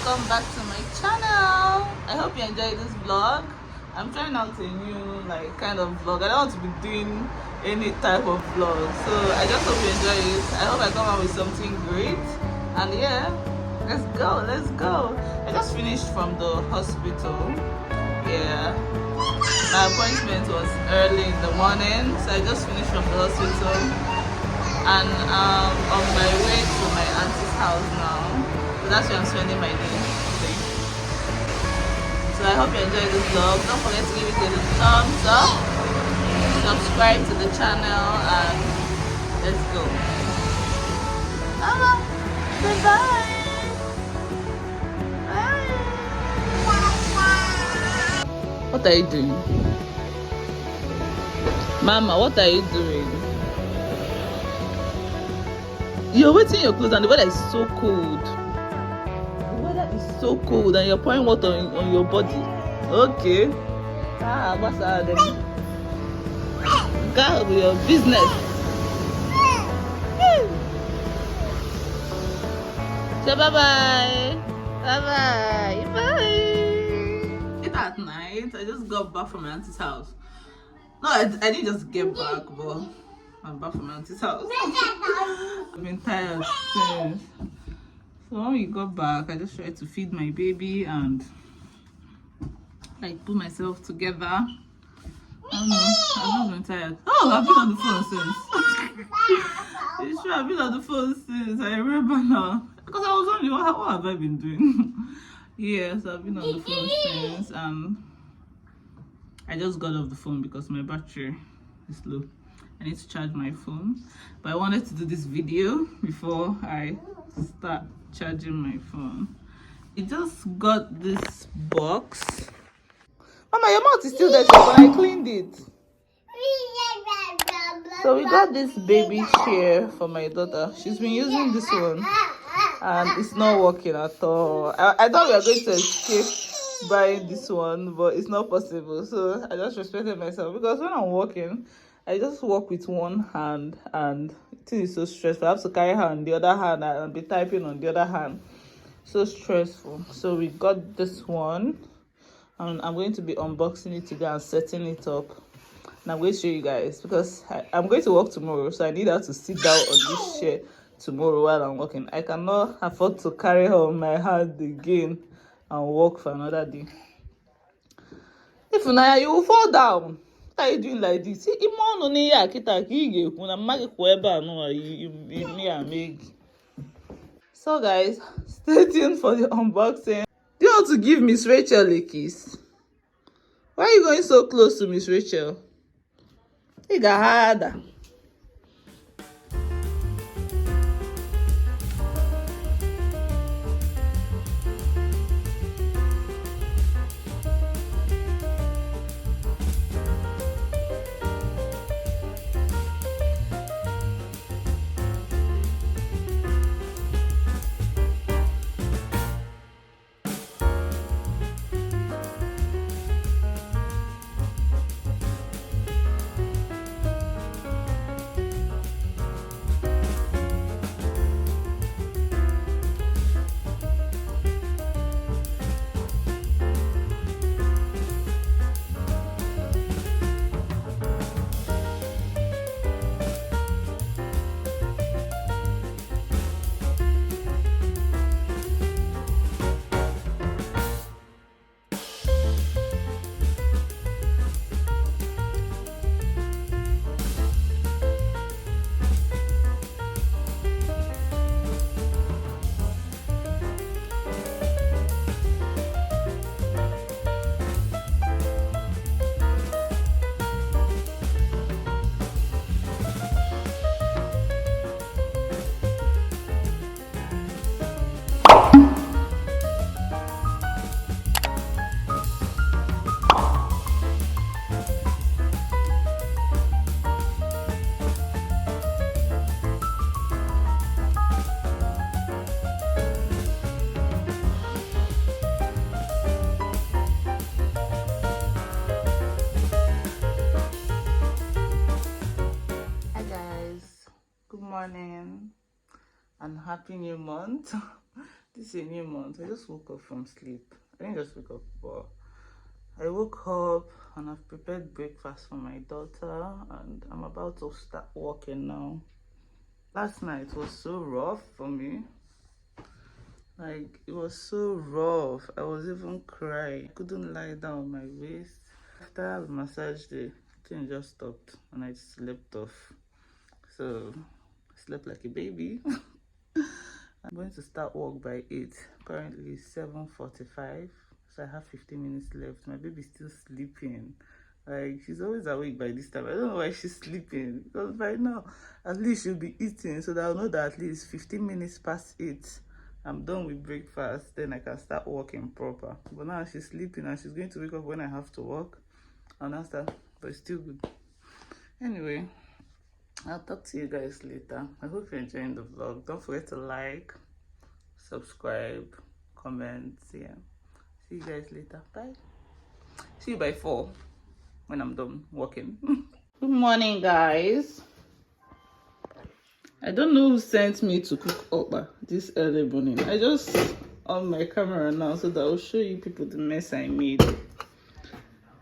welcome back to my channel. I hope you enjoyed this vlog. I'm trying out a new kind of vlog. I don't want to be doing any type of vlog, so I just hope you enjoy it. I hope I come out with something great. And yeah, let's go. I just finished from the hospital. Yeah, my appointment was early in the morning, so I just finished from the hospital and on my way to my auntie's house now. So that's where I'm spending my day today. So I hope you enjoyed this vlog. Don't forget to give it a thumbs up, subscribe to the channel, and let's go. Say bye. Bye. What are you doing? Mama, what are you doing? You're wetting your clothes and the weather is so cold. The weather is so cold and you're pouring water on your body. Okay. What's that? Go with your business. Say bye-bye. Bye-bye. Bye. It's at night. I just got back from my auntie's house. No, I didn't just get back, but I'm back from my auntie's house. I've been tired since. So when we got back, I just tried to feed my baby and put myself together. I don't know. I've not been tired. Oh, I've been on the phone since. It's true, I've been on the phone since. I remember now. Because I was wondering, what have I been doing? Yes, I've been on the phone since. I just got off the phone because my battery is low. I need to charge my phone, but I wanted to do this video before I start charging my phone. I just got this box. Mama, your mouth is still dirty, but I cleaned it. So we got this baby chair for my daughter. She's been using this one and it's not working at all. I thought we were going to escape buying this one, but it's not possible. So I just respected myself because when I'm walking, I just walk with one hand and it is so stressful. I have to carry her on the other hand and be typing on the other hand. So stressful. So we got this one and I'm going to be unboxing it today and setting it up. And I'm going to show you guys because I'm going to work tomorrow. So I need her to sit down on this chair tomorrow while I'm working. I cannot afford to carry her on my hand again and work for another day. If not, you will fall down. What are you doing like this? So guys, stay tuned for the unboxing. Do you want to give Miss Rachel a kiss? Why are you going so close to Miss Rachel? You got harder. morning and happy new month. This is a new month. I just woke up from sleep. I didn't just wake up, but I woke up and I've prepared breakfast for my daughter and I'm about to start working now. Last night was so rough for me. Like, it was so rough. I was even crying. I couldn't lie down on my waist. After I massaged the thing just stopped and I slept off. So I slept like a baby. I'm going to start work by 8. Currently it's 7:45. So I have 15 minutes left. My baby's still sleeping. Like, she's always awake by this time. I don't know why she's sleeping. Because by now, at least she'll be eating. So that I'll know that at least 15 minutes past 8. I'm done with breakfast, then I can start working proper. But now she's sleeping and she's going to wake up when I have to work. And that's that, but it's still good. Anyway, I'll talk to you guys later. I hope you're enjoying the vlog. Don't forget to like, subscribe, comment. Yeah. See you guys later. Bye. See you by 4 when I'm done working. Good morning, guys. I don't know who sent me to cook okpa this early morning. I just on my camera now so that I'll show you people the mess I made.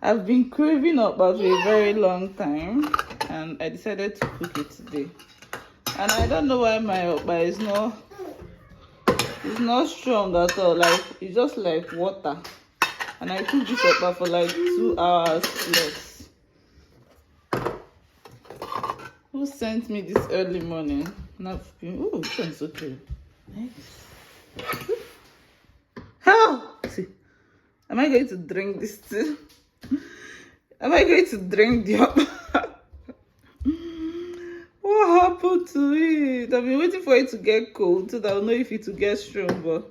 I've been craving okpa for a very long time and I decided to cook it today. And I don't know why my okpa is not strong at all. Like, it's just like water. And I cooked this okpa for like 2 hours plus. Who sent me this early morning? Oh, this one's okay. Nice. How? See, am I going to drink this too? Am I going to drink the okpa? What happened to it? I've been waiting for it to get cold so that I'll know if it will get strong. But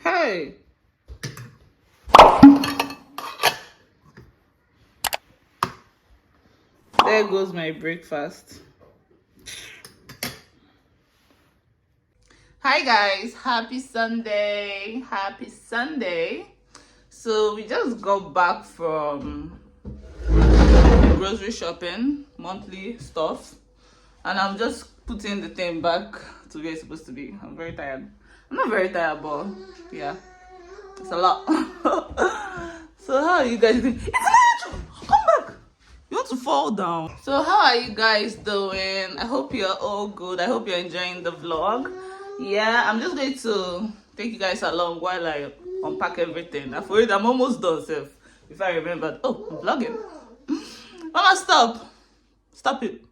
hey. There goes my breakfast. Hi guys, happy Sunday. So we just got back from grocery shopping, monthly stuff, and I'm just putting the thing back to where it's supposed to be. I'm very tired. I'm not very tired, but yeah, it's a lot. So how are you guys doing? It's come back. You want to fall down. So how are you guys doing? I hope you're all good. I hope you're enjoying the vlog. Yeah, I'm just going to take you guys along while I unpack everything. I'm almost done, Seth. If I remembered. Oh, I'm vlogging. Mama, stop it.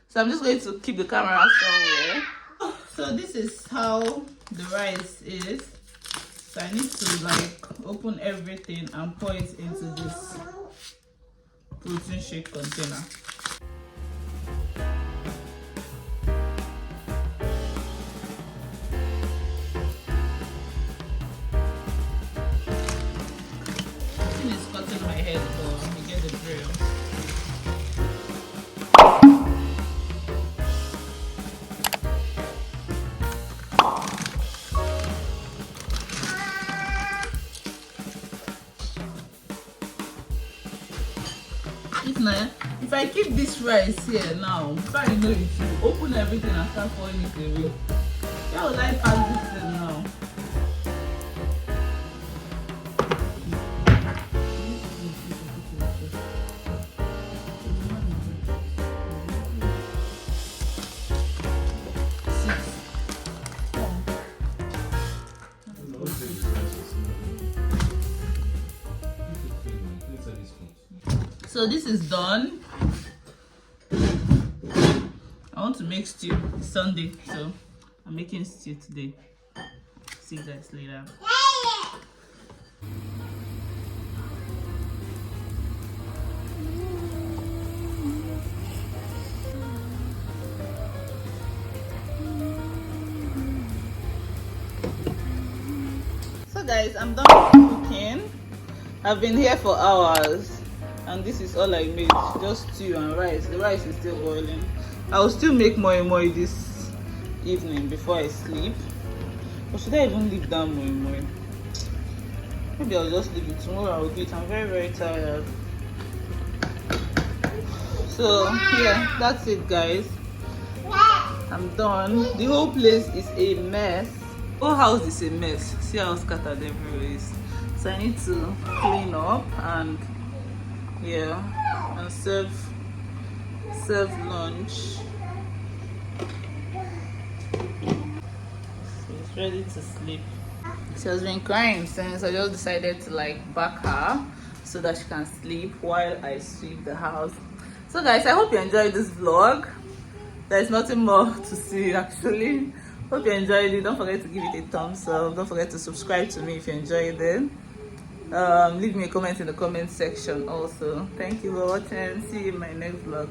So I'm just going to keep the camera somewhere. So this is how the rice is. So I need to like open everything and pour it into this protein shake container. This is cutting my head, but you get the drill. If I keep this rice here now, before I know it, you open everything and start pouring it away. How will I pack this thing now? So this is done. I want to make stew. It's Sunday, so I'm making stew today. See you guys later. So guys, I'm done with cooking. I've been here for hours. And this is all I made, just stew and rice. The rice is still boiling. I will still make more this evening before I sleep. Or should I even leave that more? Maybe I'll just leave it. Tomorrow I'll do it. I'm very tired. So yeah, that's it, guys. I'm done. The whole place is a mess. The whole house is a mess. See how scattered everywhere is. So I need to clean up and yeah, and serve lunch. She's ready to sleep. She has been crying since I just decided to like back her so that she can sleep while I sweep the house. So guys, I hope you enjoyed this vlog. There's nothing more to see actually. Hope you enjoyed it. Don't forget to give it a thumbs up. Don't forget to subscribe to me if you enjoyed it. Leave me a comment in the comment section also. Thank you for watching. See you in my next vlog.